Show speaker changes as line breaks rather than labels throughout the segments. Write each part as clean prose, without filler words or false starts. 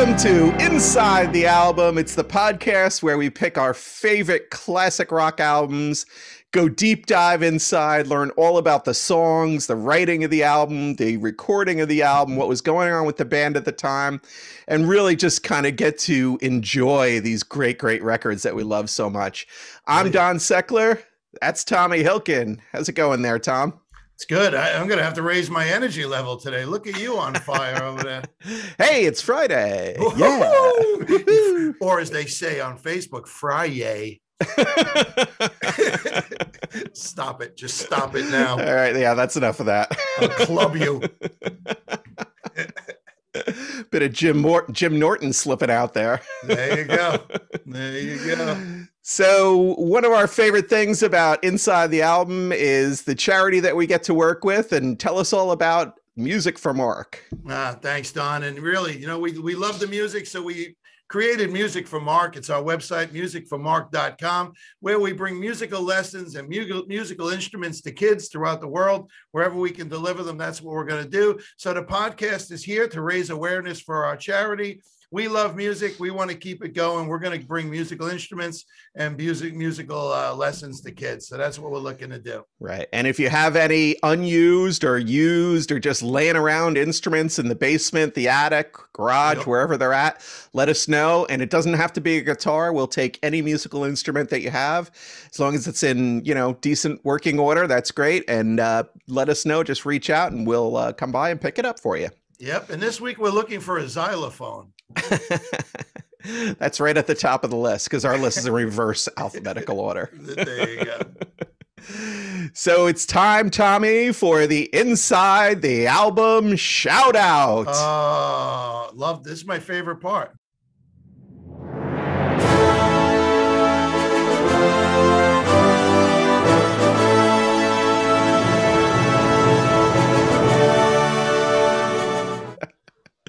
Welcome to Inside the Album. It's the podcast where we pick our favorite classic rock albums, go deep dive inside, learn all about the songs, the writing of the album, the recording of the album, what was going on with the band at the time, and really just kind of get to enjoy these great records that we love so much. I'm Don Seckler. That's Tommy Hilkin. How's it going there, Tom?
It's good. I'm going to have to raise my energy level today. Look at you on fire over there.
Hey, it's Friday. Yeah.
Or as they say on Facebook, Friday. Stop it. Just stop it now.
All right. Yeah, that's enough of that.
I'll club you.
Bit of Jim Norton slipping out there.
There you go. There you go.
So one of our favorite things about Inside the Album is the charity that we get to work with, and tell us all about Music for Mark.
Thanks, Don. And really, we love the music, so we created Music for Mark. It's our website, musicformark.com, where we bring musical lessons and musical instruments to kids throughout the world. Wherever we can deliver them, that's what we're going to do. So the podcast is here to raise awareness for our charity. We love music. We want to keep it going. We're going to bring musical instruments and musical lessons to kids. So that's what we're looking to do.
Right. And if you have any unused or used or just laying around instruments in the basement, the attic, garage, wherever they're at, let us know. And it doesn't have to be a guitar. We'll take any musical instrument that you have, as long as it's in, decent working order. That's great. And let us know. Just reach out and we'll come by and pick it up for you.
Yep. And this week we're looking for a xylophone.
That's right at the top of the list because our list is in reverse alphabetical order.
There you go.
So it's time, Tommy, for the Inside the Album shout out.
Love this is my favorite part.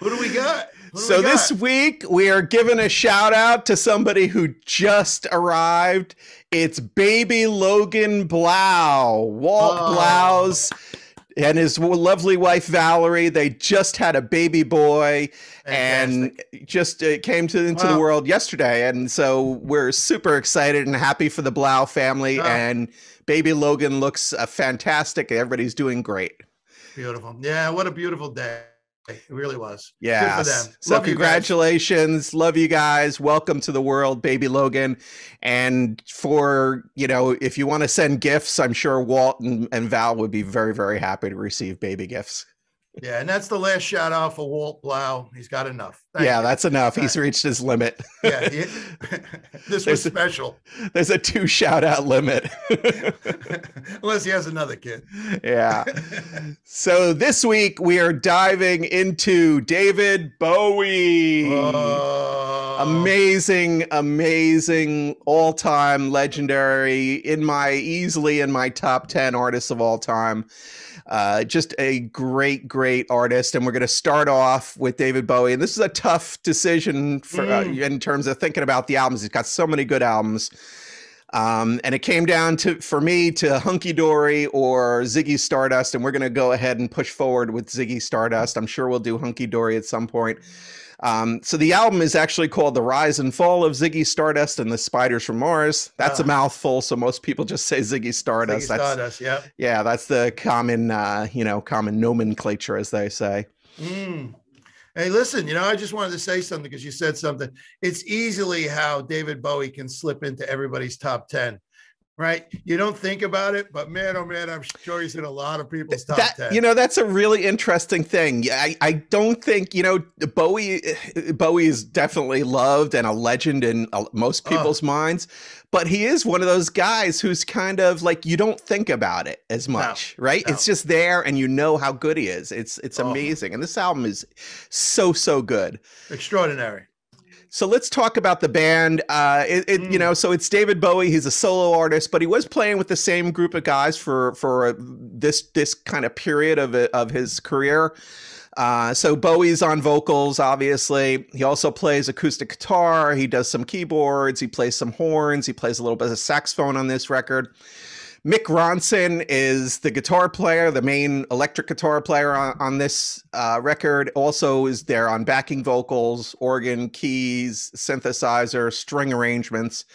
Who do we got?
So this week we are giving a shout out to somebody who just arrived. It's baby Logan Blau, Walt Blau's, and his lovely wife Valerie. They just had a baby boy. Fantastic. And just came into the world yesterday. And so we're super excited and happy for the Blau family. And baby Logan looks fantastic. Everybody's doing great.
Beautiful. Yeah, what a beautiful day. It really was.
Yeah.
Good for them.
So
Love
congratulations. Love you guys. Welcome to the world, baby Logan. And for, if you want to send gifts, I'm sure Walt and Val would be very, very happy to receive baby gifts.
Yeah. And that's the last shout out for Walt Blau. He's got enough. Thank you.
That's enough. He's reached his limit.
Yeah. This was special.
There's a 2 shout out limit.
Unless he has another kid.
Yeah. So this week we are diving into David Bowie. Amazing, all-time legendary, easily in my top 10 artists of all time. Just a great artist. And we're going to start off with David Bowie. And this is a tough decision for in terms of thinking about the albums. He's got so many good albums. And it came down for me to Hunky Dory or Ziggy Stardust. And we're going to go ahead and push forward with Ziggy Stardust. I'm sure we'll do Hunky Dory at some point. So the album is actually called The Rise and Fall of Ziggy Stardust and the Spiders from Mars. That's a mouthful, so most people just say Ziggy Stardust.
Yeah.
Yeah, that's the common, common nomenclature, as they say.
Hey, listen, I just wanted to say something because you said something. It's easily how David Bowie can slip into everybody's top 10. Right. You don't think about it, but man, oh man, I'm sure he's in a lot of people's top 10.
That's a really interesting thing. I don't think, Bowie is definitely loved and a legend in most people's minds, but he is one of those guys who's kind of like, you don't think about it as much, right? No. It's just there and you know how good he is. It's amazing. And this album is so good.
Extraordinary.
So let's talk about the band. So it's David Bowie. He's a solo artist, but he was playing with the same group of guys for this kind of period of his career. So Bowie's on vocals, obviously. He also plays acoustic guitar. He does some keyboards. He plays some horns. He plays a little bit of saxophone on this record. Mick Ronson is the guitar player, the main electric guitar player on this record. Also is there on backing vocals, organ, keys, synthesizer, string arrangements.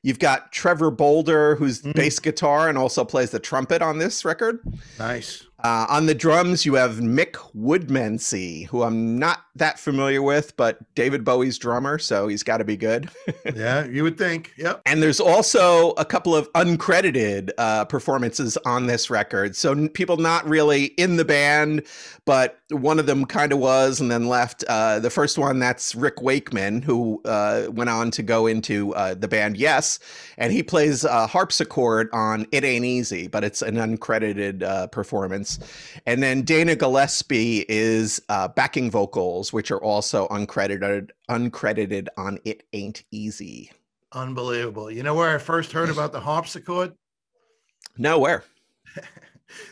You've got Trevor Bolder, who's bass guitar and also plays the trumpet on this record.
Nice.
On the drums, you have Mick Woodmansey, who I'm not that familiar with, but David Bowie's drummer, so he's got to be good.
Yeah, you would think. Yep.
And there's also a couple of uncredited performances on this record. So people not really in the band, but one of them kind of was and then left. The first one, that's Rick Wakeman, who went on to go into the band Yes, and he plays harpsichord on It Ain't Easy, but it's an uncredited performance. And then Dana Gillespie is backing vocals, which are also uncredited on It Ain't Easy.
Unbelievable. You know where I first heard about the harpsichord?
Nowhere.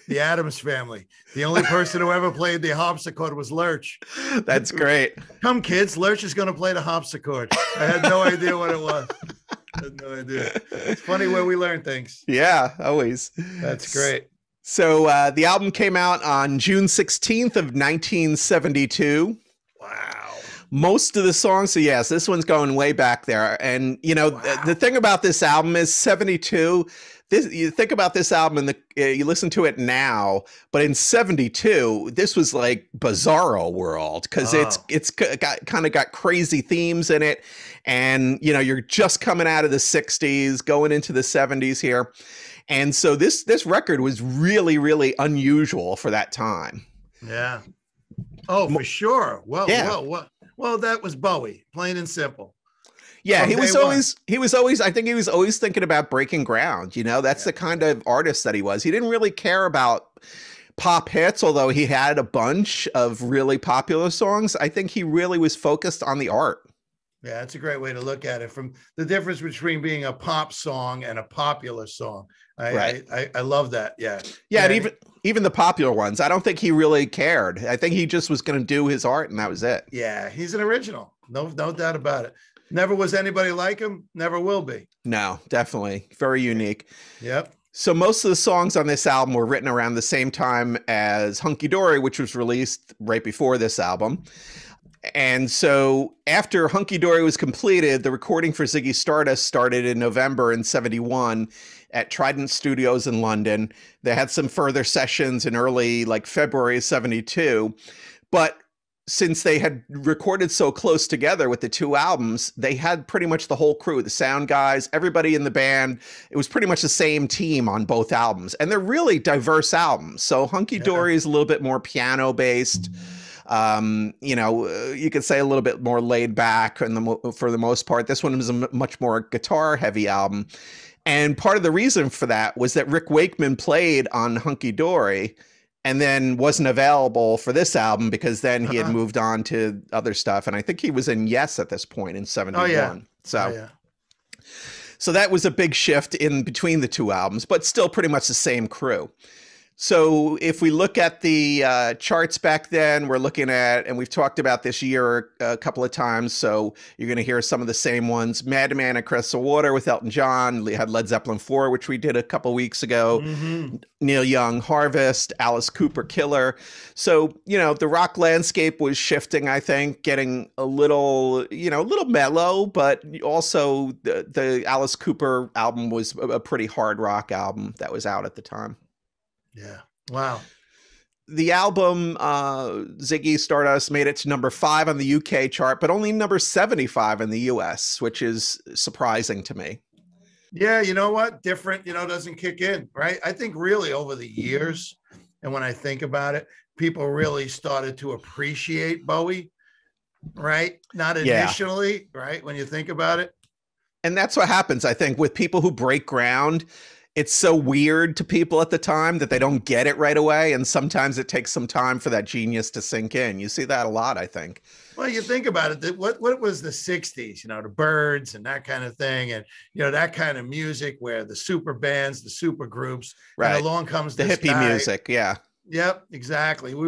The Addams Family. The only person who ever played the harpsichord was Lurch.
That's great.
Come, kids. Lurch is going to play the harpsichord. I had no idea what it was. I had no idea. It's funny where we learn things.
Yeah, always.
That's great.
So the album came out on June 16th of 1972.
Wow.
Most of the songs, so yes, this one's going way back there. And, you know, the thing about this album is 72. You think about this album and you listen to it now, but in 72, this was like bizarro world because it's got crazy themes in it. And, you know, you're just coming out of the 60s, going into the 70s here. And so this record was really, really unusual for that time.
Yeah. Oh, for sure. Well,
yeah.
Well, that was Bowie, plain and simple.
Yeah, he was always I think he was always thinking about breaking ground. You know, that's the kind of artist that he was. He didn't really care about pop hits, although he had a bunch of really popular songs. I think he really was focused on the art.
Yeah, that's a great way to look at it. From the difference between being a pop song and a popular song. I love that. Yeah.
Yeah, and even the popular ones, I don't think he really cared. I think he just was going to do his art and that was it.
Yeah, he's an original. No doubt about it. Never was anybody like him. Never will be.
No, definitely. Very unique.
Yep.
So most of the songs on this album were written around the same time as Hunky Dory, which was released right before this album. And so after Hunky Dory was completed, the recording for Ziggy Stardust started in November in 71 at Trident Studios in London. They had some further sessions in early February 72. But since they had recorded so close together with the two albums, they had pretty much the whole crew, the sound guys, everybody in the band. It was pretty much the same team on both albums. And they're really diverse albums. So Hunky Dory is a little bit more piano based. You know, you could say a little bit more laid back for the most part. This one was a much more guitar heavy album. And part of the reason for that was that Rick Wakeman played on Hunky Dory and then wasn't available for this album because then he had moved on to other stuff. And I think he was in Yes at this point in 71.
Oh, yeah.
So that was a big shift in between the two albums, but still pretty much the same crew. So if we look at the charts back then, we're looking at, and we've talked about this year a couple of times, so you're going to hear some of the same ones. Madman and Crest of Water with Elton John. We had Led Zeppelin 4, which we did a couple weeks ago. Neil Young, Harvest, Alice Cooper, Killer. So, you know, the rock landscape was shifting, I think, getting a little mellow, but also the Alice Cooper album was a pretty hard rock album that was out at the time.
Yeah. Wow.
The album, Ziggy Stardust, made it to number 5 on the UK chart, but only number 75 in the US, which is surprising to me.
Yeah. You know what? Different, doesn't kick in, right? I think really over the years, and when I think about it, people really started to appreciate Bowie, right? Not initially, right? When you think about it.
And that's what happens, I think, with people who break ground. It's so weird to people at the time that they don't get it right away. And sometimes it takes some time for that genius to sink in. You see that a lot, I think.
Well, you think about it, what was the 60s, the Byrds and that kind of thing. And, that kind of music where the super bands, the super groups,
right.
And along comes
the
this
hippie
guy.
Music. Yeah.
Yep, exactly. We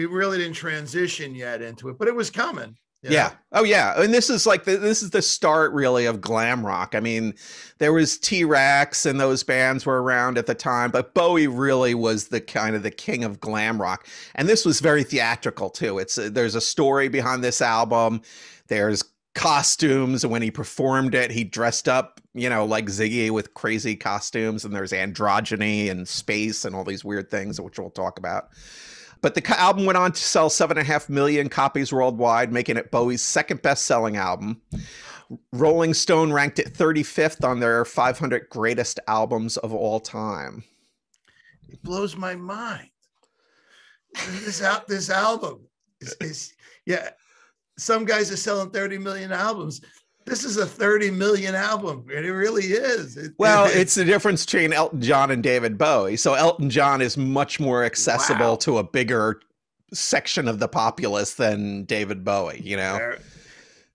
really didn't transition yet into it, but it was coming. You
Yeah.
know?
Oh, yeah. And this is like this is the start really of glam rock. I mean, there was T-Rex and those bands were around at the time, but Bowie really was the kind of the king of glam rock. And this was very theatrical too. It's there's a story behind this album. There's costumes, and when he performed it, he dressed up, like Ziggy with crazy costumes, and there's androgyny and space and all these weird things, which we'll talk about. But the album went on to sell 7.5 million copies worldwide, making it Bowie's second best-selling album. Rolling Stone ranked it 35th on their 500 greatest albums of all time.
It blows my mind. This album is yeah. Some guys are selling 30 million albums. This is a 30 million album. It really is.
It's the difference between Elton John and David Bowie. So Elton John is much more accessible to a bigger section of the populace than David Bowie,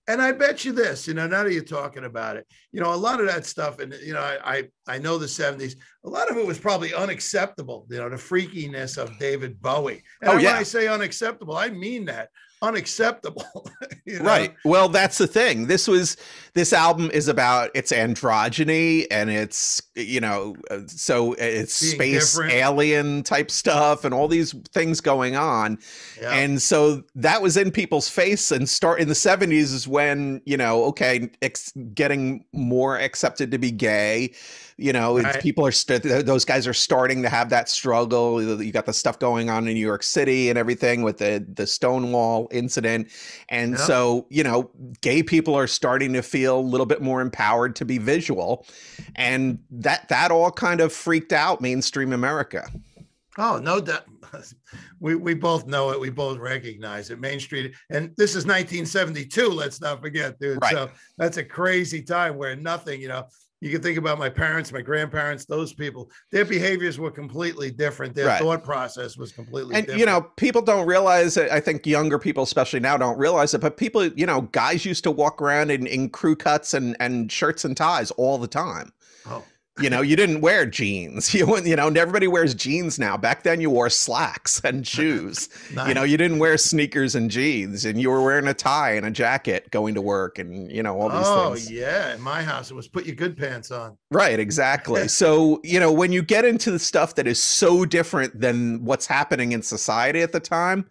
And I bet you this, now that you're talking about it, a lot of that stuff, and, I know the 70s, a lot of it was probably unacceptable, the freakiness of David Bowie. And when I say unacceptable, I mean that. Unacceptable.
Right. Well, that's the thing. This album is about its androgyny and it's, so it's being space different. Alien type stuff and all these things going on. Yeah. And so that was in people's face, and start in the 70s is when, getting more accepted to be gay. People are those guys are starting to have that struggle. You got the stuff going on in New York City and everything with the Stonewall incident. And so, gay people are starting to feel a little bit more empowered to be visual. And that all kind of freaked out mainstream America.
Oh, no doubt. We both know it. We both recognize it. Main Street. And this is 1972. Let's not forget, dude. Right. So that's a crazy time where nothing, you can think about my parents, my grandparents, those people, their behaviors were completely different. Their thought process was completely different.
People don't realize it. I think younger people, especially now, don't realize it. But people, guys used to walk around in crew cuts and shirts and ties all the time.
Oh.
You didn't wear jeans. Everybody wears jeans now. Back then you wore slacks and shoes. Nice. You didn't wear sneakers and jeans, and you were wearing a tie and a jacket going to work and, all these things.
Oh, yeah. In my house, it was put your good pants on.
Right, exactly. So, when you get into the stuff that is so different than what's happening in society at the time,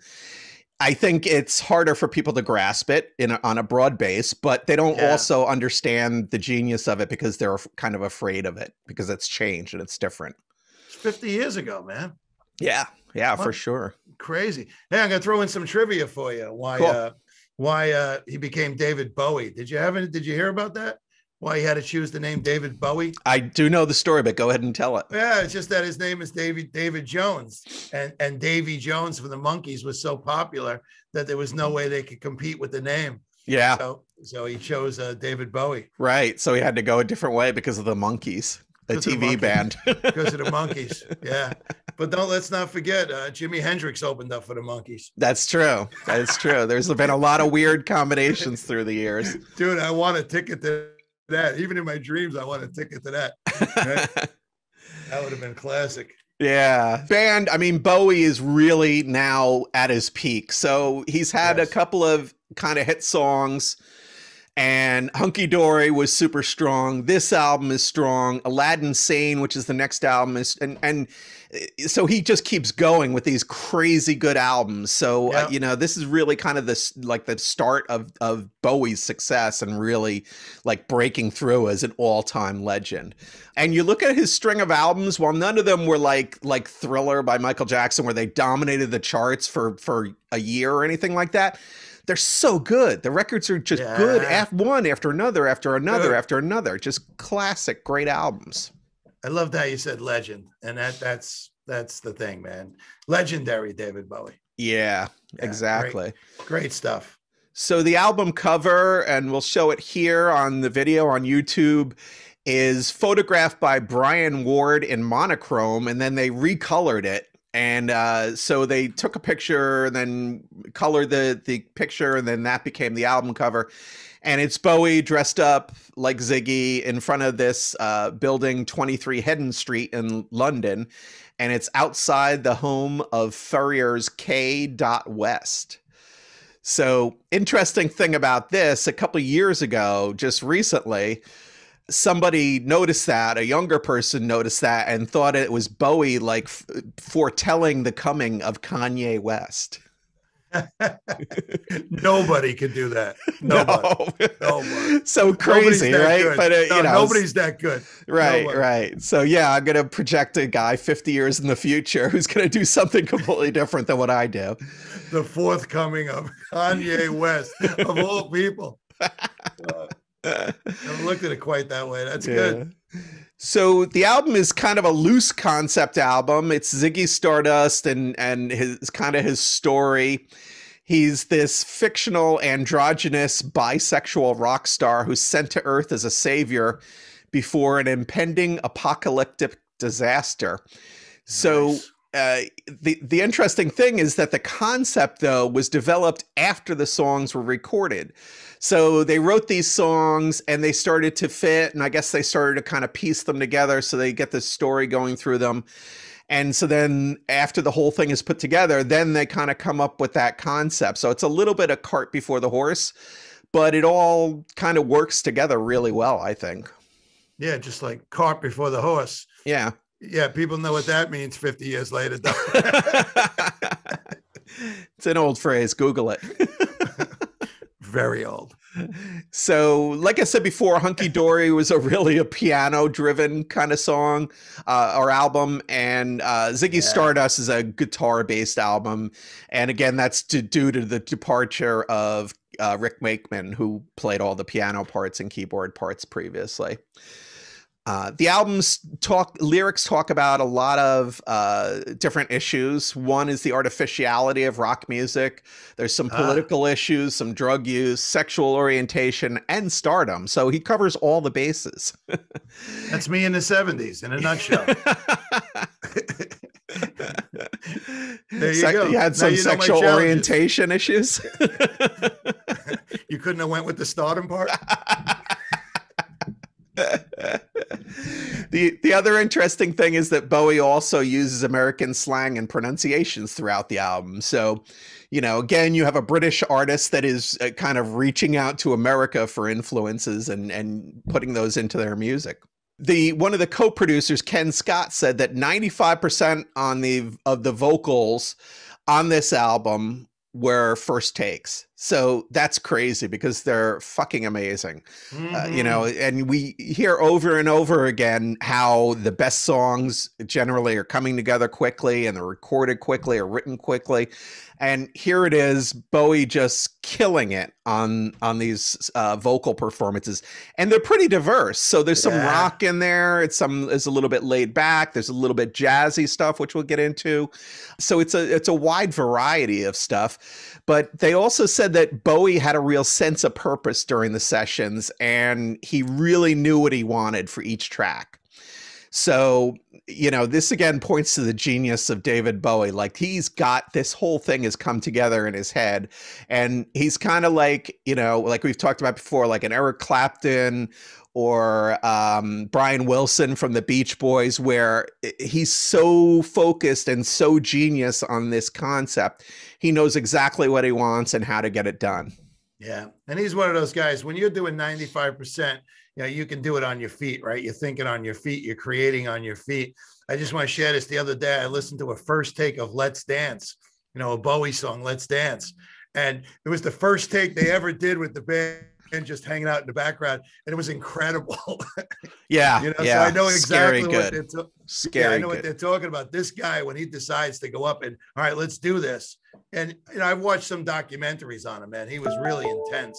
I think it's harder for people to grasp it on a broad base, but they don't also understand the genius of it because they're kind of afraid of it because it's changed and it's different.
It's 50 years ago, man.
Yeah, for sure.
Crazy. Hey, I'm going to throw in some trivia for you. Why he became David Bowie. Did you hear about that? Why he had to choose the name David Bowie?
I do know the story, but go ahead and tell it.
Yeah, it's just that his name is David Jones, and Davy Jones from the Monkees was so popular that there was no way they could compete with the name.
Yeah.
So he chose David Bowie.
Right. So he had to go a different way because of the Monkees, the TV band.
Because of the Monkees. Yeah. But let's not forget, Jimi Hendrix opened up for the Monkees.
That's true. That's true. There's been a lot of weird combinations through the years.
Dude, I want a ticket to that. Even in my dreams, I want a ticket to that. Right? That would have been classic.
Yeah. Band, Bowie is really now at his peak. So he's had a couple of kind of hit songs, and Hunky Dory was super strong. This album is strong. Aladdin Sane, which is the next album, is and so he just keeps going with these crazy good albums. So this is really kind of the start of Bowie's success and really like breaking through as an all-time legend. And you look at his string of albums, while none of them were like Thriller by Michael Jackson, where they dominated the charts for a year or anything like that. They're so good. The records are just good. One after another, after another, after another. Just classic, great albums.
I loved how you said legend. And that's the thing, man. Legendary David Bowie.
Yeah, exactly.
Great stuff.
So the album cover, and we'll show it here on the video on YouTube, is photographed by Brian Ward in monochrome, and then they recolored it. And so they took a picture and then colored the picture, and then that became the album cover. And it's Bowie dressed up like Ziggy in front of this building, 23 Hedden Street in London. And it's outside the home of Furrier's K. West. So, interesting thing about this, a couple of years ago, just recently, somebody noticed that, a younger person noticed that, and thought it was Bowie, like, foretelling the coming of Kanye West.
Nobody could do that. Nobody. Nobody.
So crazy, right?
Good.
But
no,
you know,
nobody's that good.
Right,
Nobody.
right. So yeah, I'm gonna project a guy 50 years in the future who's gonna do something completely different than what I do.
The forthcoming of Kanye West, of all people. I haven't looked at it quite that way. That's good.
So the album is kind of a loose concept album. It's Ziggy Stardust and his story. He's this fictional androgynous bisexual rock star who's sent to Earth as a savior before an impending apocalyptic disaster. So
Nice.
The interesting thing is that the concept, though, was developed after the songs were recorded. So they wrote these songs and they started to fit, and I guess they started to kind of piece them together so they get this story going through them. And so then after the whole thing is put together, then they kind of come up with that concept. So it's a little bit of cart before the horse, but it all kind of works together really well, I think.
Yeah, just like cart before the horse.
Yeah.
Yeah, people know what that means 50 years later.
It's an old phrase. Google it.
Very old.
So, like I said before, Hunky Dory was a piano-driven kind of song or album, and Ziggy Stardust is a guitar-based album. And again, that's due to the departure of Rick Wakeman, who played all the piano parts and keyboard parts previously. The album's lyrics talk about a lot of different issues. One is the artificiality of rock music. There's some political issues, some drug use, sexual orientation, and stardom. So he covers all the bases.
That's me in the 70s in a nutshell. There you go.
You had some sexual orientation issues.
You couldn't have went with the stardom part?
The other interesting thing is that Bowie also uses American slang and pronunciations throughout the album. So, you know, again, you have a British artist that is kind of reaching out to America for influences and putting those into their music. One of the co-producers, Ken Scott, said that 95% of the vocals on this album were first takes. So that's crazy because they're fucking amazing. You know, and we hear over and over again how the best songs generally are coming together quickly and they're recorded quickly or written quickly. And here it is, Bowie just killing it on these vocal performances, and they're pretty diverse. So there's some rock in there. It's a little bit laid back. There's a little bit jazzy stuff, which we'll get into. So it's a wide variety of stuff. But they also said that Bowie had a real sense of purpose during the sessions, and he really knew what he wanted for each track. So, you know, this again points to the genius of David Bowie. Like, he's got this whole thing has come together in his head, and he's kind of like, you know, like we've talked about before, like an Eric Clapton or Brian Wilson from the Beach Boys, where he's so focused and so genius on this concept. He knows exactly what he wants and how to get it done.
Yeah. And he's one of those guys, when you're doing 95%, you know, you can do it on your feet, right? You're thinking on your feet, you're creating on your feet. I just want to share this. The other day, I listened to a first take of Let's Dance, you know, a Bowie song, Let's Dance. And it was the first take they ever did with the band just hanging out in the background, and it was incredible.
Yeah,
you know,
yeah.
So I know exactly what
they're
what they're talking about. This guy, when he decides to go up and, all right, let's do this. And you know, I've watched some documentaries on him, man. He was really intense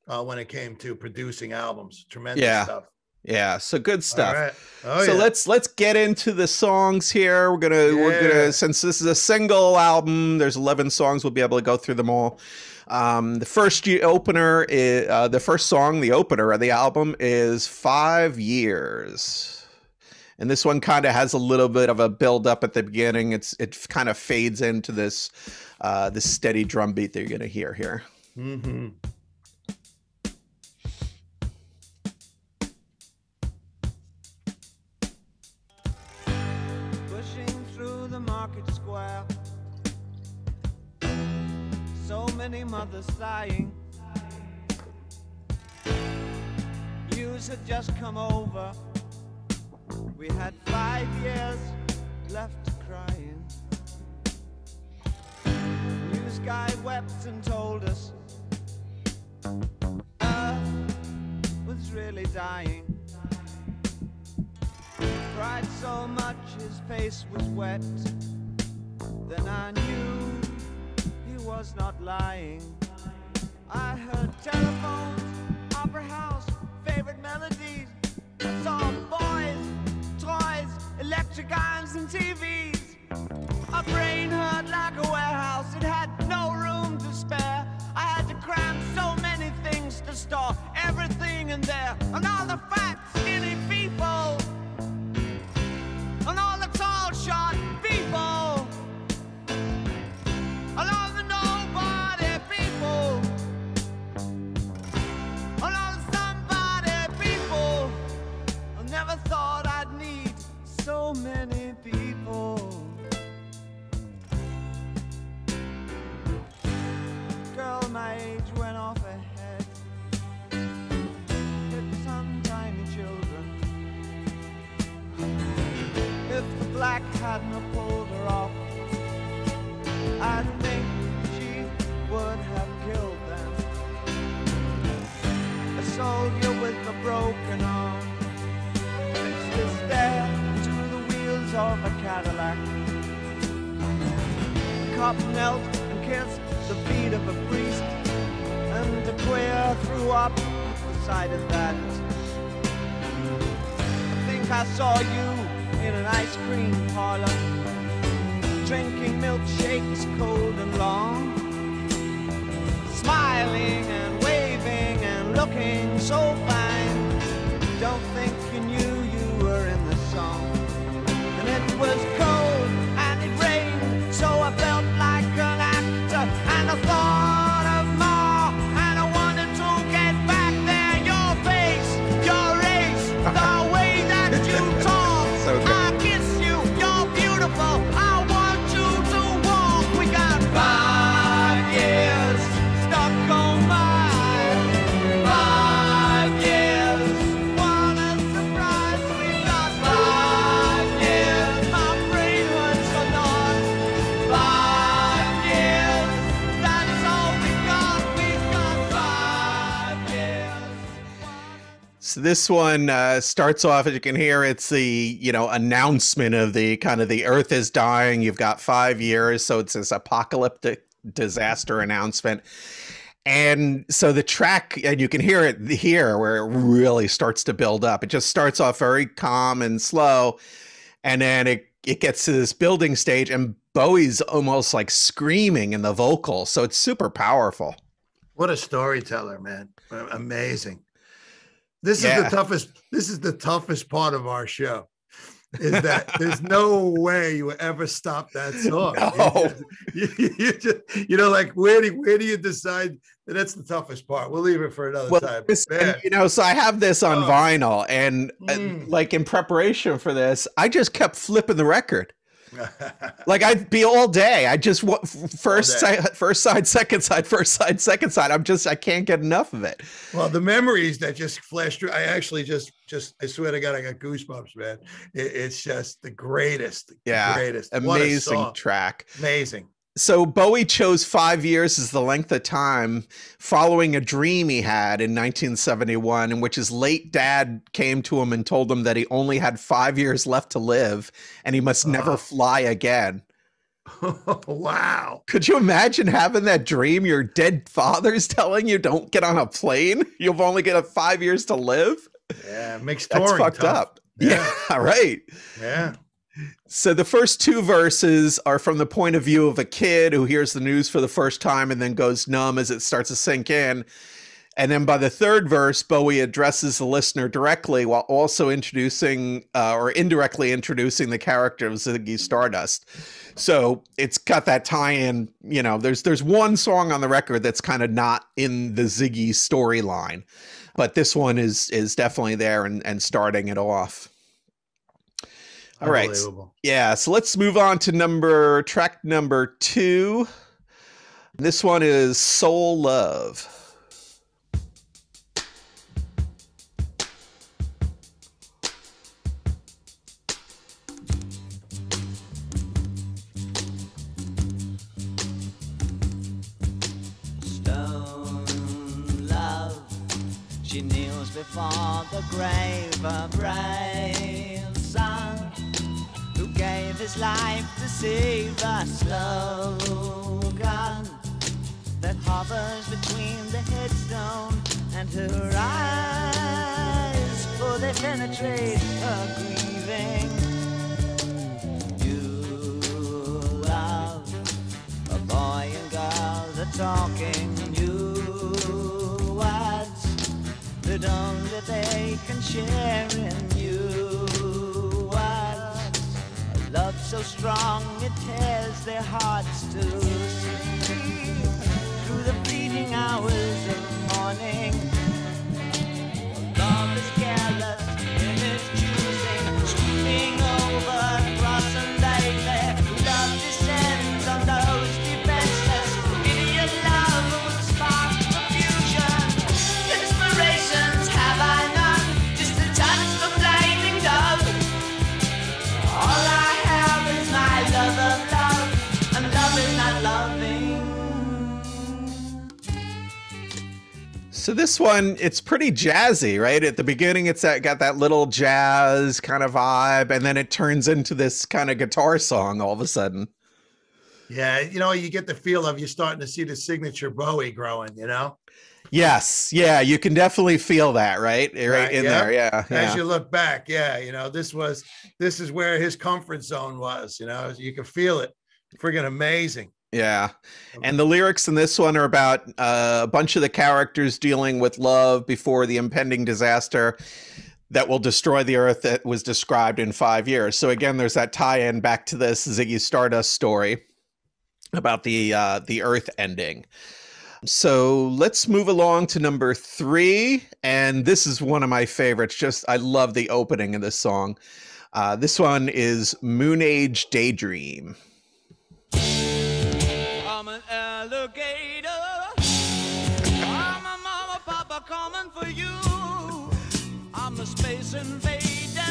when it came to producing albums. Tremendous stuff.
Yeah, so good stuff.
All right.
So let's get into the songs here. We're gonna since this is a single album, there's 11 songs. We'll be able to go through them all. The first opener is the first song. The opener of the album is 5 Years, and this one kind of has a little bit of a build up at the beginning. It kind of fades into this this steady drum beat that you're gonna hear here.
Mm-hmm.
Pushing through the market square, so many mothers sighing. News had just come over. We had 5 years left crying. News guy wept and told us Earth was really dying. Cried so much his face was wet. Then I knew he was not lying. I heard telephones, opera house, favorite melodies. I saw boys, toys, electric irons and TVs. My brain hurt like a warehouse. It had no room to spare. I had to cram so many things to store everything in there. And all the fat, skinny people. And all the tall, short people. And all the nobody people. And all the somebody people. I never thought I'd need so many people. Girl my age went off ahead. Hit some tiny children. If the black hadn't have pulled her off, I think she would have killed them. A soldier with a broken arm fixed his stare to the wheels of a Cadillac. The cop knelt and kissed the feet of a priest, and the queer threw up the sight of that. I think I saw you in an ice cream parlor, drinking milkshakes cold and long, smiling and waving and looking so fine. Don't think you knew you were in the song. And it was cold and it rained, so I felt like an actor, and I thought of more, and I wanted to get back there. Your face, your race, the way that you talk.
So good.
I kiss you, you're beautiful. I want you to walk. We got 5 years stuck on mine. 5 years, what a surprise. We got 5 years. My brain hurts a lot. 5 years, that's all we got. We got 5 years.
So this one starts off, as you can hear, it's the, announcement of the kind of the earth is dying. You've got 5 years. So it's this apocalyptic disaster announcement. And so the track, and you can hear it here where it really starts to build up. It just starts off very calm and slow. And then it gets to this building stage, and Bowie's almost like screaming in the vocals. So it's super powerful.
What a storyteller, man. Amazing. This
Yeah.
is the toughest. This is the toughest part of our show. Is that there's no way you will ever stop that song.
No.
You just, like where do you decide that that's the toughest part? We'll leave it for another time. Man.
So I have this on vinyl, and
Mm.
like in preparation for this, I just kept flipping the record. Like I'd be all day. I just first side, second side, first side, second side. I can't get enough of it.
Well, the memories that just flashed through, I actually just I swear to God, I got goosebumps, man. It's just the greatest.
Yeah,
greatest.
Amazing track.
Amazing.
So Bowie chose 5 years as the length of time following a dream he had in 1971, in which his late dad came to him and told him that he only had 5 years left to live and he must never fly again.
Wow.
Could you imagine having that dream? Your dead father's telling you don't get on a plane. You've only got 5 years to live.
Yeah, makes touring
That's fucked
tough.
up. Yeah, right.
Yeah.
So the first two verses are from the point of view of a kid who hears the news for the first time and then goes numb as it starts to sink in. And then by the third verse, Bowie addresses the listener directly while also introducing or indirectly introducing the character of Ziggy Stardust. So it's got that tie-in, there's one song on the record that's kind of not in the Ziggy storyline, but this one is definitely there and starting it off. All right. Yeah. So let's move on to track number 2. This one is Soul Love.
She kneels before the grave of brave son who gave his life to save a slogan that hovers between the headstone and her eyes, for they penetrate her grieving. You love a boy and girl, the talking that only they can share in you. What a love so strong it tears their hearts to sleep through the fleeting hours of morning. Love is careless in its choosing, sweeping over cross and lake. Love descends on those defenseless. Idiot love would spark confusion. Inspirations have I none, just to touch the flaming dove. All I have is my love of love, and love is not loving.
So this one, it's pretty jazzy, right? At the beginning, it's got that little jazz kind of vibe, and then it turns into this kind of guitar song all of a sudden.
Yeah, you know, you get the feel of you're starting to see the signature Bowie growing, you know?
Yes, yeah, you can definitely feel that, right? Right in there, yeah.
As you look back, yeah, you know, this is where his comfort zone was, you know, you can feel it. Friggin' amazing.
Yeah. And the lyrics in this one are about a bunch of the characters dealing with love before the impending disaster that will destroy the earth that was described in 5 years. So again, there's that tie-in back to this Ziggy Stardust story about the earth ending. So let's move along to number 3. And this is one of my favorites. I love the opening of this song. This one is Moon Age Daydream.
I'm an alligator. I'm a mama, papa coming for you. I'm a space invader.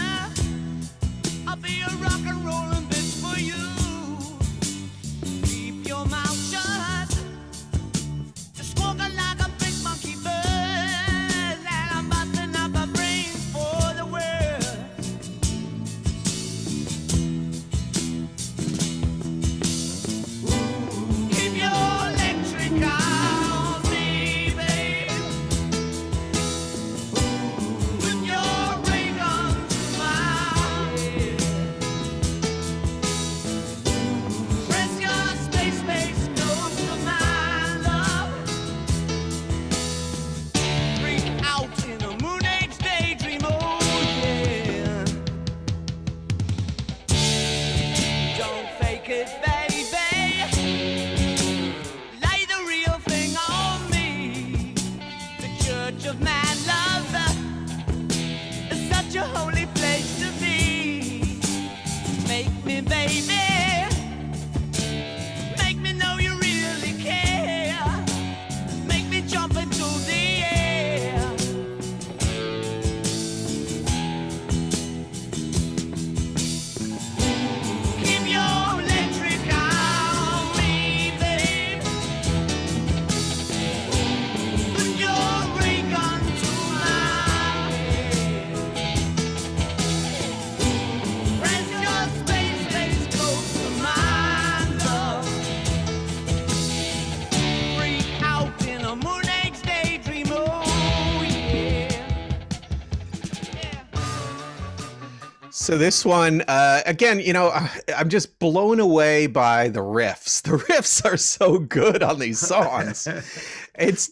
I'll be a rock and rollin' bitch for you. Keep your mouth shut. Just walking like a big monkey bird. And I'm busting up a brain for the world. Keep your electric on me, babe. With your ray gun to my head. Press your space close to my love. Freak out in a moon age daydream, oh yeah. Don't fake it, baby. Lay the real thing on me. The church of man love is such a holy place to be. Make me, baby. Make me know you really care. Make me jump into the air. Keep your electric on me, babe. Put your ray gun to my head. Press your space close to my love. Freak out in a moon age daydream, oh yeah.
So this one, again, you know, I'm just blown away by the riffs. The riffs are so good on these songs. It's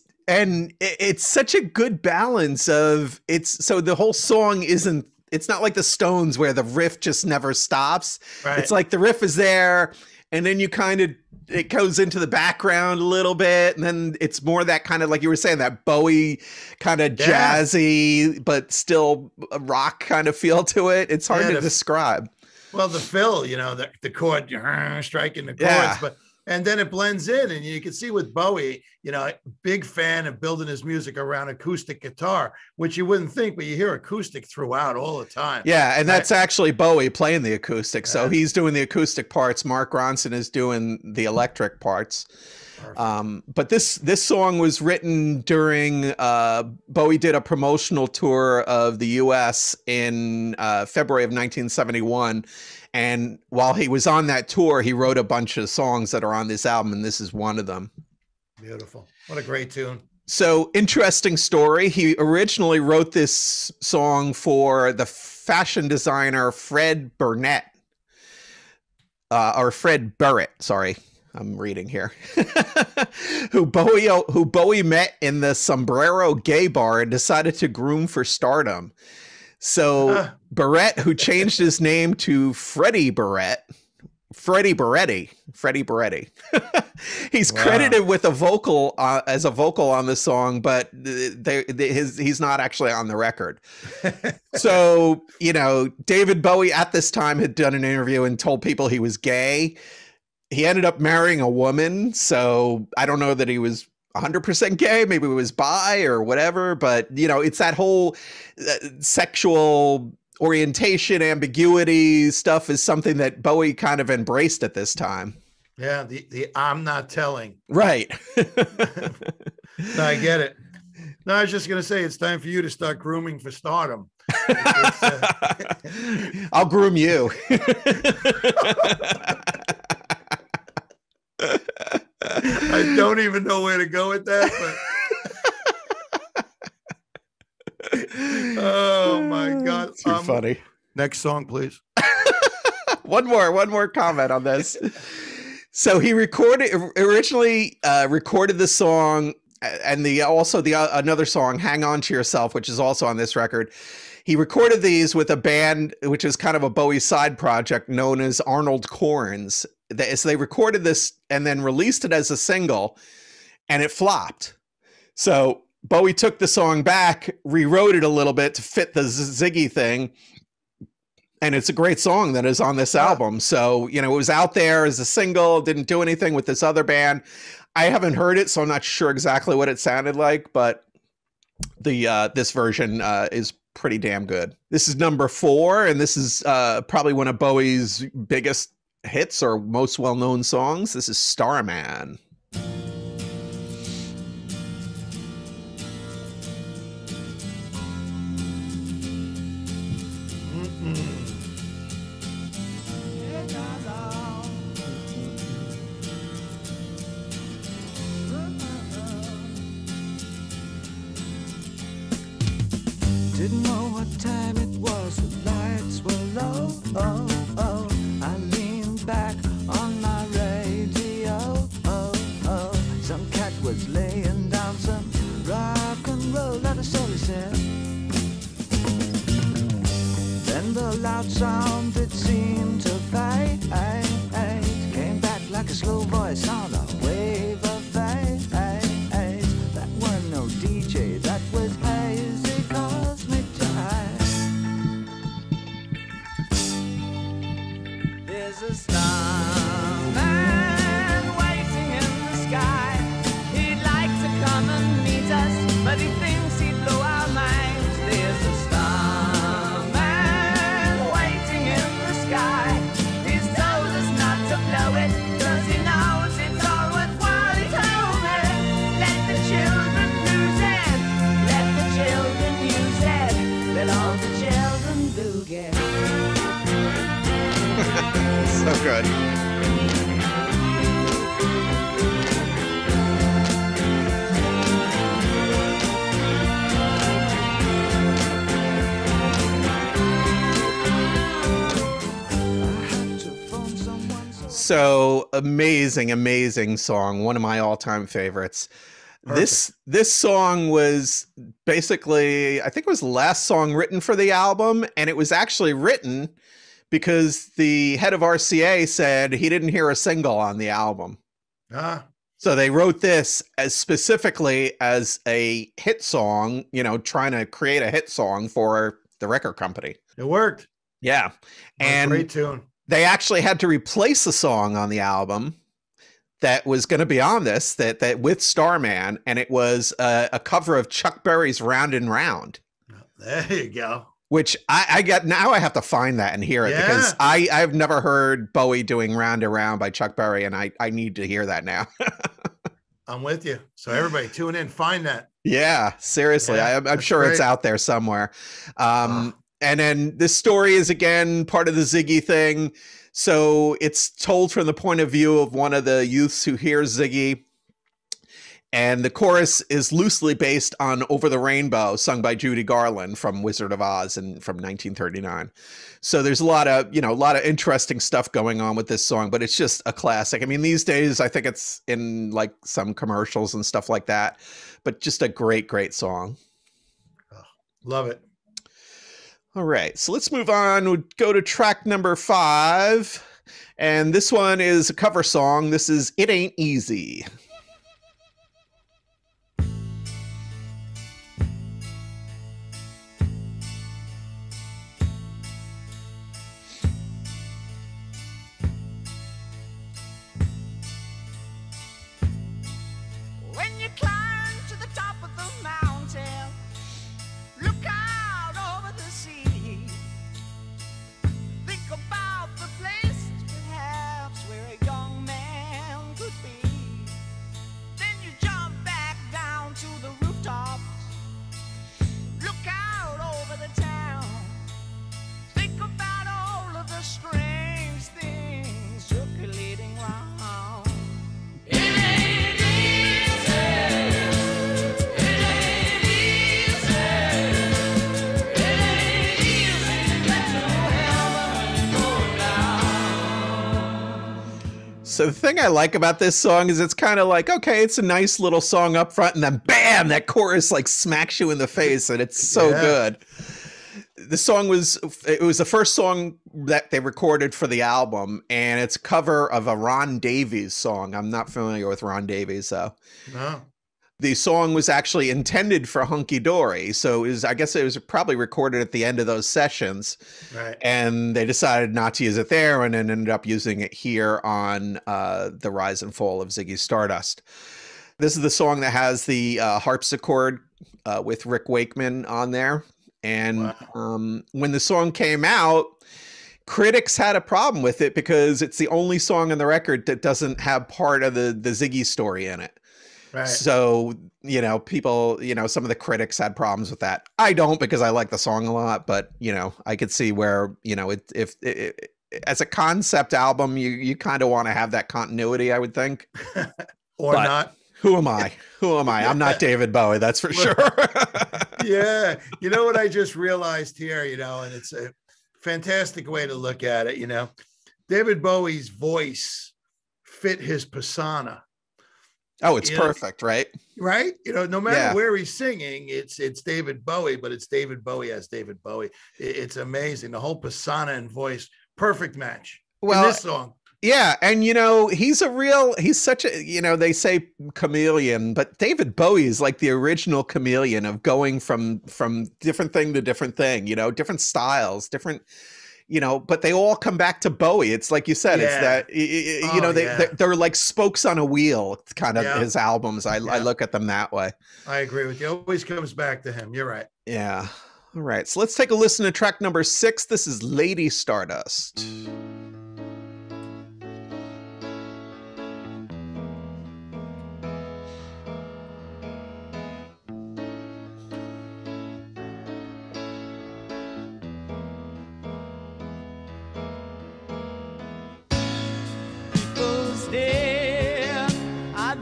such a good balance of so the whole song it's not like the Stones where the riff just never stops.
Right.
It's like the riff is there and then it goes into the background a little bit, and then it's more that kind of, like you were saying, that Bowie kind of jazzy, but still a rock kind of feel to it. It's hard to describe.
Well, the fill, you know, the chord, striking the chords,
Yeah.
but And then it blends in, and you can see with Bowie, you know, big fan of building his music around acoustic guitar, which you wouldn't think, but you hear acoustic throughout all the time.
Yeah, and that's actually Bowie playing the acoustic. So
Yeah.
he's doing the acoustic parts. Mark Ronson is doing the electric parts. But this song was written during Bowie did a promotional tour of the U.S. in February of 1971. And while he was on that tour, he wrote a bunch of songs that are on this album, and this is one of them.
Beautiful. What a great tune.
So, interesting story. He originally wrote this song for the fashion designer Fred Burnett, or Fred Burrett, sorry. I'm reading here, who Bowie met in the Sombrero gay bar and decided to groom for stardom. So Barrett, who changed his name to Freddie Baretti. He's credited with a vocal as a vocal on the song, but he's not actually on the record. So, you know, David Bowie at this time had done an interview and told people he was gay. He ended up marrying a woman, so I don't know that he was 100% gay. Maybe he was bi or whatever, but, you know, it's that whole sexual orientation, ambiguity stuff is something that Bowie kind of embraced at this time.
Yeah, the I'm not telling.
Right.
No, I get it. No, I was just going to say it's time for you to start grooming for stardom.
I'll groom you.
I don't even know where to go with that, but oh my God.
Too funny.
Next song, please.
One more comment on this. So he originally recorded the song and another song, Hang On to Yourself, which is also on this record. He recorded these with a band, which is kind of a Bowie side project known as Arnold Corns. So they recorded this and then released it as a single, and it flopped. So Bowie took the song back, rewrote it a little bit to fit the Ziggy thing, and it's a great song that is on this album. So, you know, it was out there as a single, didn't do anything with this other band. I haven't heard it, so I'm not sure exactly what it sounded like, but this version is pretty damn good. This is number 4, and this is probably one of Bowie's biggest hits or most well-known songs. This is Starman.
Didn't know what time it was, the lights were low. I leaned back on my radio. Some cat was laying down some rock and roll that a soul said. Then the loud sound it seemed to fade, came back like a slow voice on a wave of fade. That weren't no DJ, that was hazy cosmic jive. There's a starman waiting in the sky. He'd like to come and meet us, but he thinks he'd blow our minds. There's a starman waiting in the sky. He's told us not to blow it, 'cause he knows it's all worthwhile. He told me, let the children lose it, let the children use it, let all the children boogie.
So good. So amazing song. One of my all-time favorites. This song was basically, I think it was the last song written for the album, and it was actually written because the head of RCA said he didn't hear a single on the album. So they wrote this as specifically as a hit song, you know, trying to create a hit song for the record company.
It worked.
Yeah. And
great tune.
They actually had to replace the song on the album that was going to be on this that with Starman, and it was a cover of Chuck Berry's Round and Round.
There you go.
Which I get now. I have to find that and hear it because I've never heard Bowie doing Round and Round by Chuck Berry, and I need to hear that now.
I'm with you. So everybody tune in, find that.
Yeah, seriously. Yeah, I'm sure great. It's out there somewhere. And then this story is again part of the Ziggy thing. So it's told from the point of view of one of the youths who hears Ziggy. And the chorus is loosely based on Over the Rainbow, sung by Judy Garland from Wizard of Oz and from 1939. So there's a lot of interesting stuff going on with this song, but it's just a classic. I mean, these days, I think it's in like some commercials and stuff like that, but just a great, great song.
Oh, love it.
All right, so let's move on. We'll go to track number 5. And this one is a cover song. This is It Ain't Easy. So the thing I like about this song is it's kind of like, okay, it's a nice little song up front, and then bam, that chorus like smacks you in the face, and it's so good. The song was the first song that they recorded for the album, and it's a cover of a Ron Davies song. I'm not familiar with Ron Davies, though.
No.
The song was actually intended for Hunky Dory, so I guess it was probably recorded at the end of those sessions,
right? And
they decided not to use it there, and then ended up using it here on The Rise and Fall of Ziggy Stardust. This is the song that has the harpsichord with Rick Wakeman on there, and when the song came out, critics had a problem with it because it's the only song on the record that doesn't have part of the Ziggy story in it.
Right.
So, people, some of the critics had problems with that. I don't, because I like the song a lot, but, I could see where, if as a concept album, you kind of want to have that continuity, I would think.
Or but not.
Who am I? I'm not David Bowie, that's for sure.
Yeah. You know what I just realized here, and it's a fantastic way to look at it, David Bowie's voice fit his persona.
Oh, it's perfect, right?
Right? No matter where he's singing, it's David Bowie, but it's David Bowie as David Bowie. It's amazing. The whole persona and voice, perfect match. Well, in this song.
Yeah, and he's such a, they say chameleon, but David Bowie is like the original chameleon of going from different thing to different thing, different styles, different, but they all come back to Bowie. It's like you said, it's that, they're like spokes on a wheel, kind of his albums. I look at them that way.
I agree with you. It always comes back to him. You're right.
Yeah. All right. So let's take a listen to track number 6. This is Lady Stardust.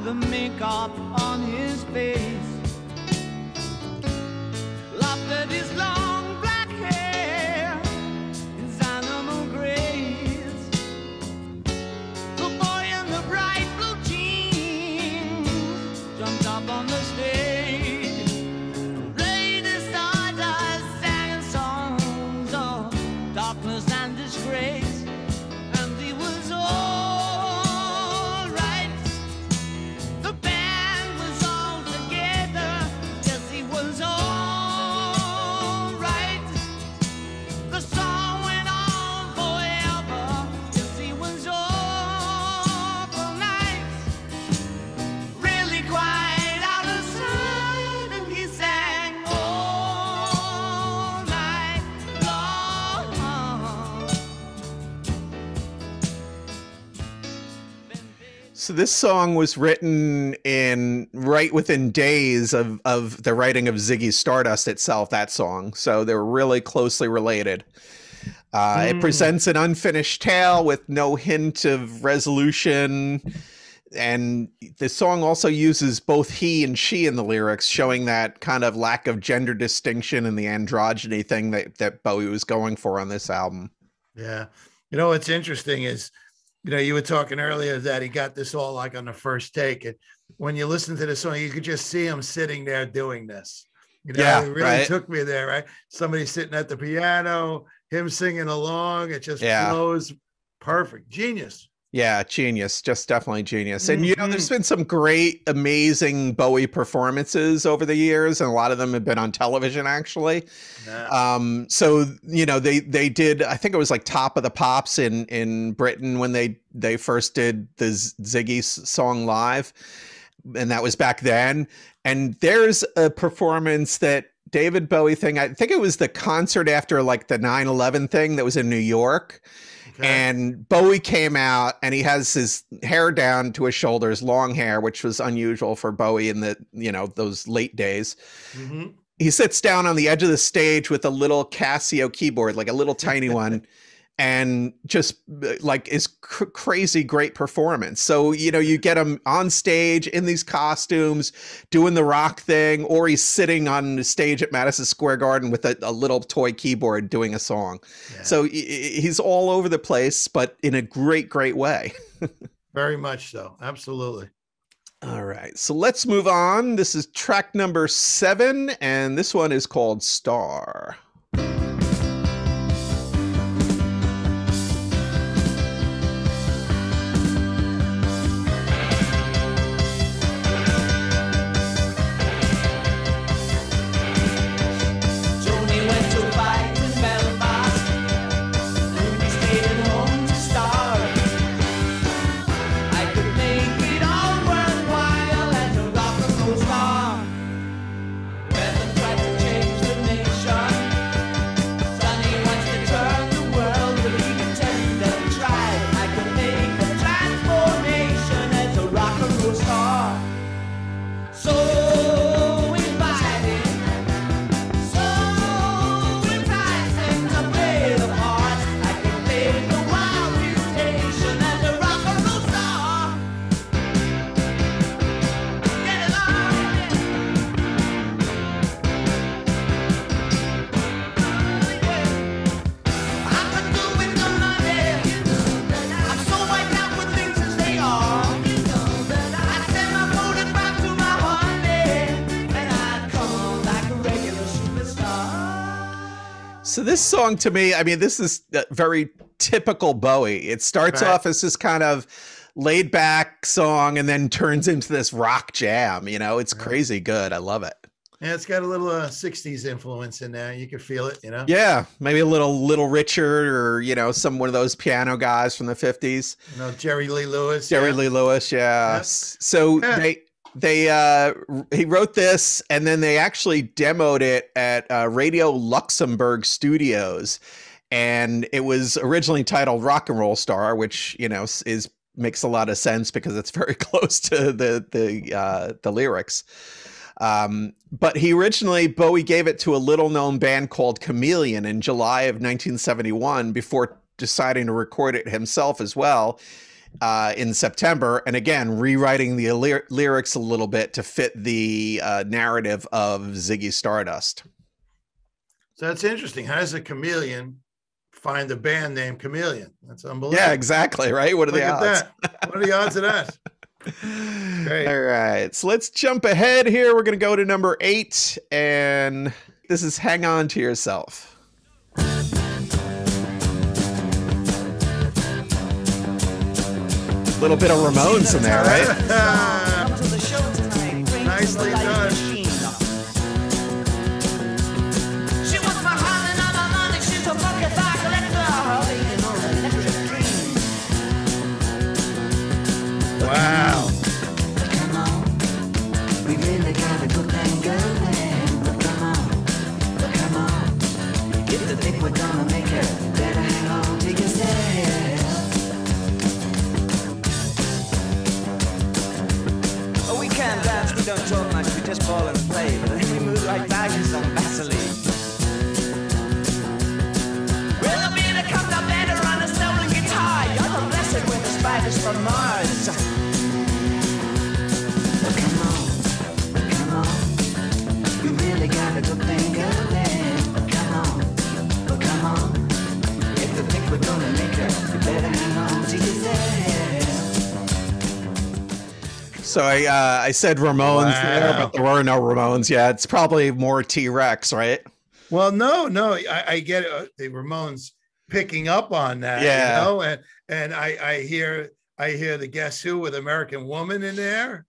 The makeup on his face, laughed at his long black hair, his animal grace. The boy in the bright blue jeans jumped up on the stage. Lady Stardust sang songs of darkness and disgrace, and he was all right. The band was all together.
So this song was written in right within days of the writing of Ziggy Stardust itself, that song. So they're really closely related. It presents an unfinished tale with no hint of resolution. And the song also uses both he and she in the lyrics, showing that kind of lack of gender distinction and the androgyny thing that Bowie was going for on this album.
Yeah. You know, what's interesting is, you know, you were talking earlier that he got this all like on the first take. And when you listen to the song, you could just see him sitting there doing this. You know,
Yeah,
it really
right.
took me there, right? Somebody sitting at the piano, him singing along. It just flows perfect. Genius.
Yeah, genius. Just definitely genius. And, you know, there's been some great, amazing Bowie performances over the years, and a lot of them have been on television, actually. Yeah. So, you know, they did, I think it was like Top of the Pops in Britain when they first did the Ziggy song live, and that was back then. And there's a performance that David Bowie thing, I think it was the concert after like the 9/11 thing that was in New York. Okay. And Bowie came out and he has his hair down to his shoulders, long hair, which was unusual for Bowie in the, you know, those late days. Mm-hmm. He sits down on the edge of the stage with a little Casio keyboard, like a little tiny one, and just like is crazy great performance. So, you know, you get him on stage in these costumes doing the rock thing, or he's sitting on the stage at Madison Square Garden with a little toy keyboard doing a song. Yeah. So he's all over the place, but in a great, great way.
Very much so. Absolutely.
All right. So let's move on. This is track number 7, and this one is called Star. So this song to me, I mean, this is very typical Bowie. It starts off as this kind of laid back song and then turns into this rock jam. You know, it's crazy good. I love it.
Yeah, it's got a little 60s influence in there. You can feel it, you know?
Yeah, maybe a little Richard, or, you know, one of those piano guys from the 50s.
You know, Jerry Lee Lewis.
Lee Lewis, yeah. So he wrote this, and then they actually demoed it at Radio Luxembourg Studios, and it was originally titled Rock and Roll Star, which, you know, makes a lot of sense because it's very close to the lyrics. But Bowie gave it to a little known band called Chameleon in July of 1971 before deciding to record it himself as well in September. And again, rewriting the lyrics a little bit to fit the narrative of Ziggy Stardust. So
that's interesting. How does a chameleon find a band named Chameleon? That's unbelievable.
Yeah, exactly. Right. What are the odds?
What are the odds of that? Great.
All right, so let's jump ahead here. We're going to go to number 8, and this is Hang On to Yourself. A little bit of Ramones in there, right?
Nicely done. Wow.
Come on, we really got a good thing going. But come on, if you think we're gonna make it, better hang on to yourself.
So I said Ramones there, but there were no Ramones. Yeah, it's probably more T-Rex, right?
Well, no, I get the Ramones picking up on that,
Yeah.
you know, and I hear the Guess Who with American Woman in there.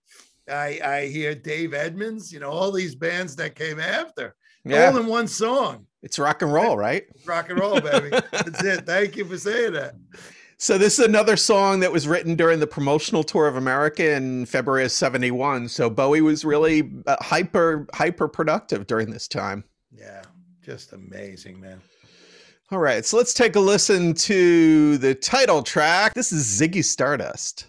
I hear Dave Edmunds, you know, all these bands that came after, all in one song.
It's rock and roll, right?
Rock and roll, baby. That's it. Thank you for saying that.
So this is another song that was written during the promotional tour of America in February of '71. So Bowie was really hyper productive during this time.
Yeah, just amazing, man.
All right, so let's take a listen to the title track. This is Ziggy Stardust.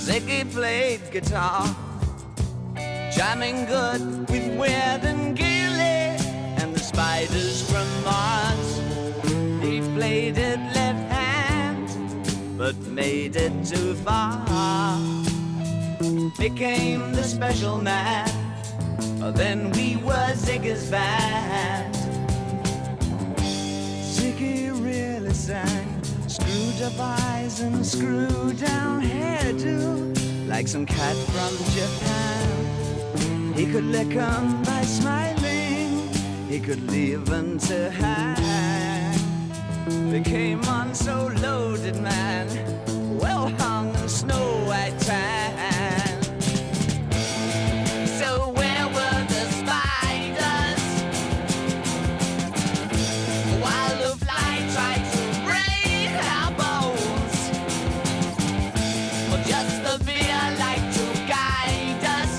Ziggy played guitar, jamming good with Weird and Gilly and the Spiders from Mars. He played it left hand, but made it too far. Became the special man, then we were Ziggy's band. Ziggy really sang. Screwed up eyes and screwed down hairdo, like some cat from Japan. He could lick 'em by smiling, he could leave 'em to hang. They came on so loaded, man, well hung in snow white tan. So where were the spiders while the fly tried to our bones? Well, just the beer like to guide us.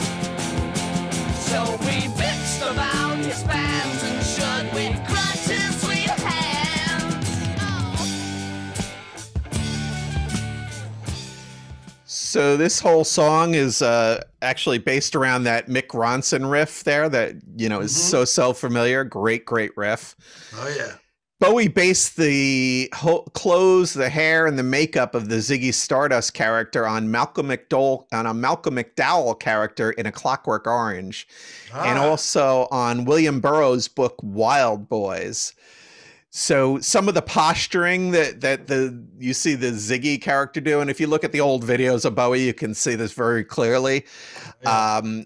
So we bitched about his bands and should we crush his sweet hands.
So this whole song is actually based around that Mick Ronson riff there that, you know, is so familiar. Great riff.
Oh, yeah.
Bowie based the whole clothes, the hair, and the makeup of the Ziggy Stardust character on Malcolm McDowell character in A Clockwork Orange, and also on William Burroughs' book Wild Boys. So some of the posturing that you see the Ziggy character do, and if you look at the old videos of Bowie, you can see this very clearly. Yeah.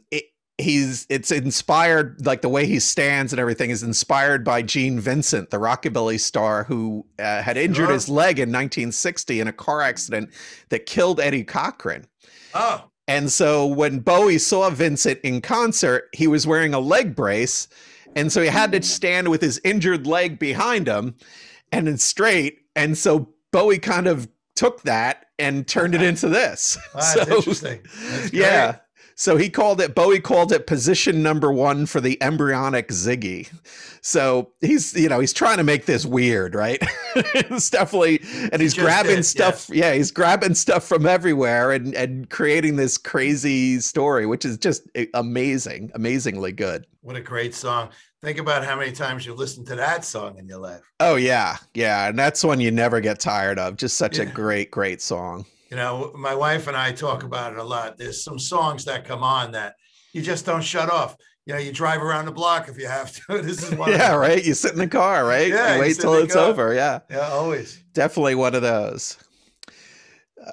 It's inspired, like the way he stands and everything is inspired by Gene Vincent, the rockabilly star who had injured his leg in 1960 in a car accident that killed Eddie Cochran.
Oh.
And so when Bowie saw Vincent in concert, he was wearing a leg brace. And so he had to stand with his injured leg behind him and then straight. And so Bowie kind of took that and turned it into this.
Wow, that's interesting. That's
yeah. So Bowie called it position number 1 for the embryonic Ziggy. So he's trying to make this weird, right? It's definitely, and he's grabbing stuff. Yes. Yeah. He's grabbing stuff from everywhere and creating this crazy story, which is just amazingly good.
What a great song. Think about how many times you listened to that song in your life.
Oh yeah. Yeah. And that's one you never get tired of. Just such a great song.
You know, my wife and I talk about it a lot. There's some songs that come on that you just don't shut off. You know, you drive around the block if you have to. This is one of them.
Right. You sit in the car, right?
Yeah,
you wait till it's over. Yeah.
Yeah, always.
Definitely one of those.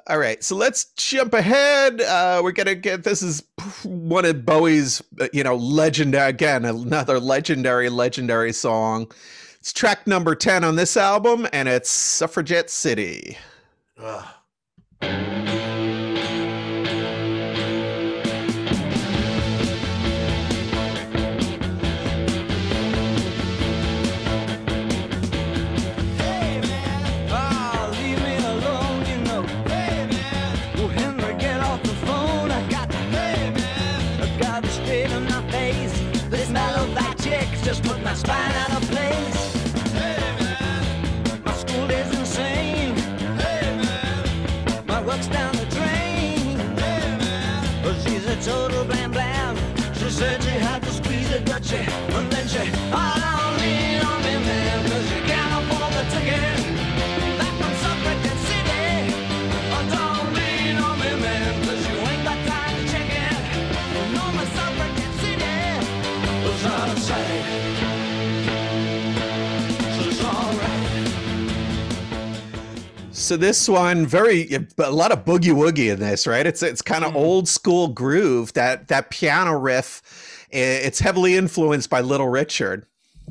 All right. So let's jump ahead. We're going to this is one of Bowie's, legendary, again, another legendary song. It's track number 10 on this album, and it's Suffragette City.
Ugh.
Just put my spine out of place. Hey man, my school is insane. Hey man, my work's down the drain. Hey man, but she's a total blam blam. She said she had to squeeze it, but and then she all on
So this one, a lot of boogie woogie in this, right? It's kind of old school groove. That piano riff, it's heavily influenced by Little Richard.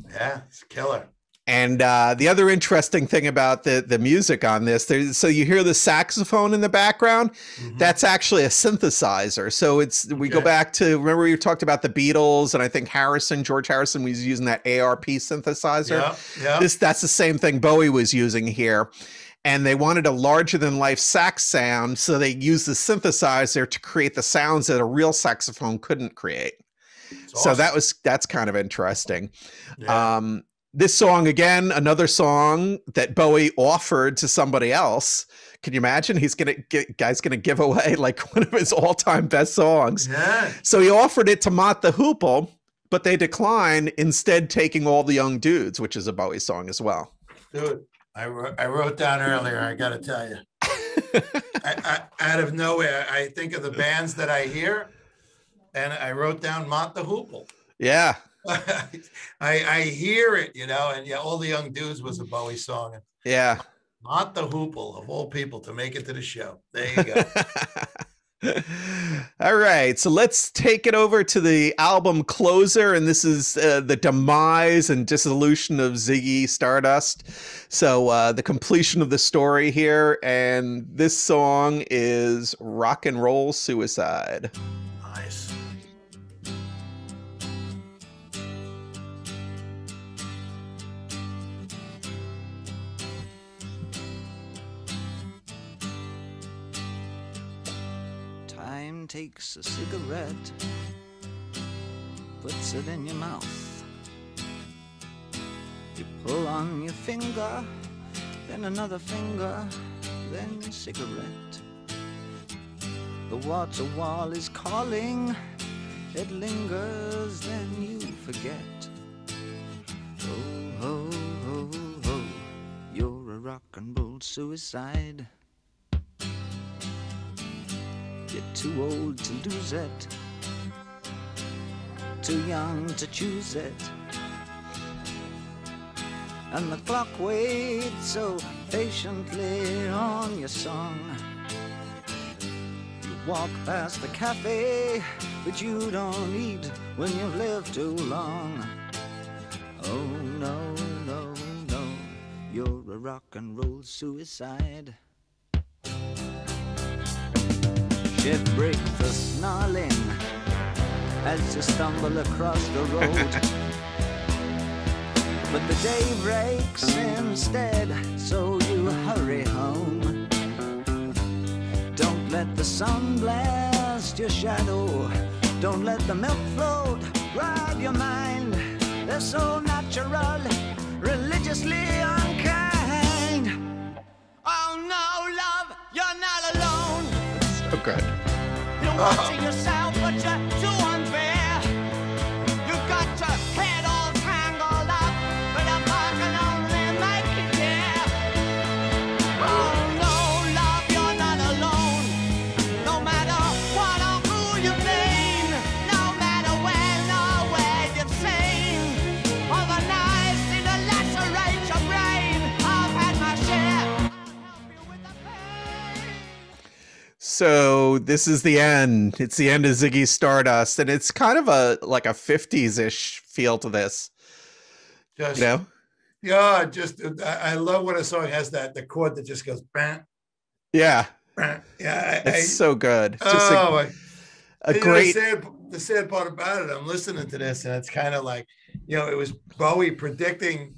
Yeah, it's killer.
And the other interesting thing about the music on this, so you hear the saxophone in the background. That's actually a synthesizer. So we go back to, remember we talked about the Beatles, and I think George Harrison was using that ARP synthesizer.
Yeah.
That's the same thing Bowie was using here. And they wanted a larger than life sax sound, so they used the synthesizer to create the sounds that a real saxophone couldn't create.
Awesome.
So that's kind of interesting.
Yeah.
This song, again, another song that Bowie offered to somebody else. Can you imagine? Guy's gonna give away like one of his all-time best songs.
Yeah.
So he offered it to Mott the Hoople, but they declined, instead taking All the Young Dudes, which is a Bowie song as well.
Dude, I wrote down earlier, I got to tell you. I out of nowhere, I think of the bands that I hear, and I wrote down Mott the Hoople.
Yeah.
I hear it, and All the Young Dudes was a Bowie song. And
Yeah.
Mott the Hoople, of all people, to make it to the show. There you go.
All right, so let's take it over to the album closer, and this is the demise and dissolution of Ziggy Stardust. So the completion of the story here, and this song is Rock and Roll Suicide.
Nice.
Time takes a cigarette, puts it in your mouth. You pull on your finger, then another finger, then cigarette. The water wall is calling, it lingers, then you forget. Oh, ho, ho, ho, you're a rock and roll suicide. You're too old to lose it, too young to choose it. And the clock waits so patiently on your song. You walk past the cafe, but you don't eat when you've lived too long. Oh no, no, no, you're a rock and roll suicide. Shit breaks the snarling as you stumble across the road. But the day breaks instead, so you hurry home. Don't let the sun blast your shadow. Don't let the milk float rob your mind. They're so natural, religiously unkind. Oh no, love, you're not alone.
So good.
You're watching yourself, but you're too unfair. You've got your head all tangled up, but a fuck can only make you care. Oh no, love, you're not alone. No matter what or who you've been, no matter when or where you've seen, all the knives need to lacerate your brain. I've had my share. Help you with the pain.
So this is the end. It's the end of Ziggy Stardust, and it's kind of a 50s-ish feel to this.
Just,
You know?
Yeah, I love when a song has the chord that just goes bang,
Yeah.
bang. Yeah,
It's so good. It's just
oh,
a great.
the sad part about it, I'm listening to this, and it's kind of like, it was Bowie predicting.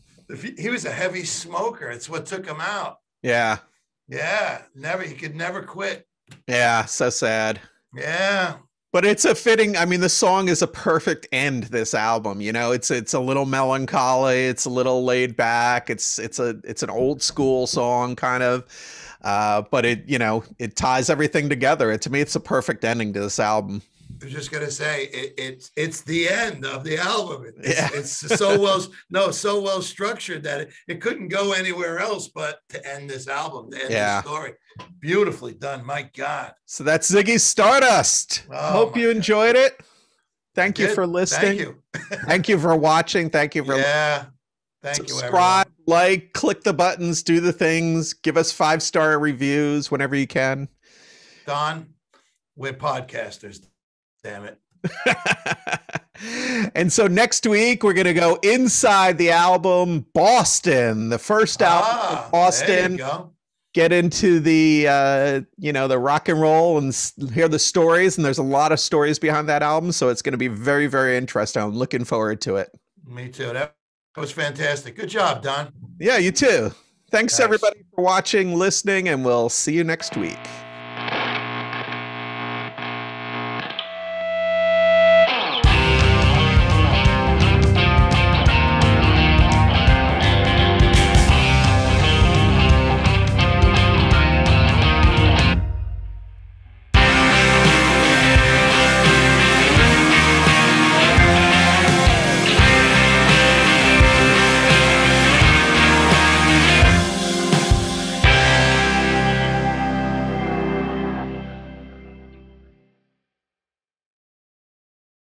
He was a heavy smoker. It's what took him out.
Yeah.
Yeah, he could never quit.
Yeah. So sad.
Yeah.
But it's a fitting, the song is a perfect end to this album. It's a little melancholy, it's a little laid back, it's an old school song kind of. But it ties everything together. To me, it's a perfect ending to this album.
I was just gonna say it's the end of the album.
Yeah.
It's so well structured that it couldn't go anywhere else but to end this album, to end the story. Beautifully done, my God.
So that's Ziggy Stardust.
Oh,
Hope you enjoyed it. Thank you for listening.
Thank you.
Thank you for watching. Thank you for
Yeah. Thank you,
Subscribe,
everyone.
like, click the buttons, do the things, give us 5-star reviews whenever you can.
Don, we're podcasters. Damn it.
And so next week we're going to go inside the album Boston, the first album of Boston.
There you go.
Get into the the rock and roll and hear the stories, and there's a lot of stories behind that album, so it's going to be very, very interesting. I'm looking forward to it.
Me too. That was fantastic. Good job, Don.
Yeah, you too. Thanks everybody for watching, listening, and we'll see you next week.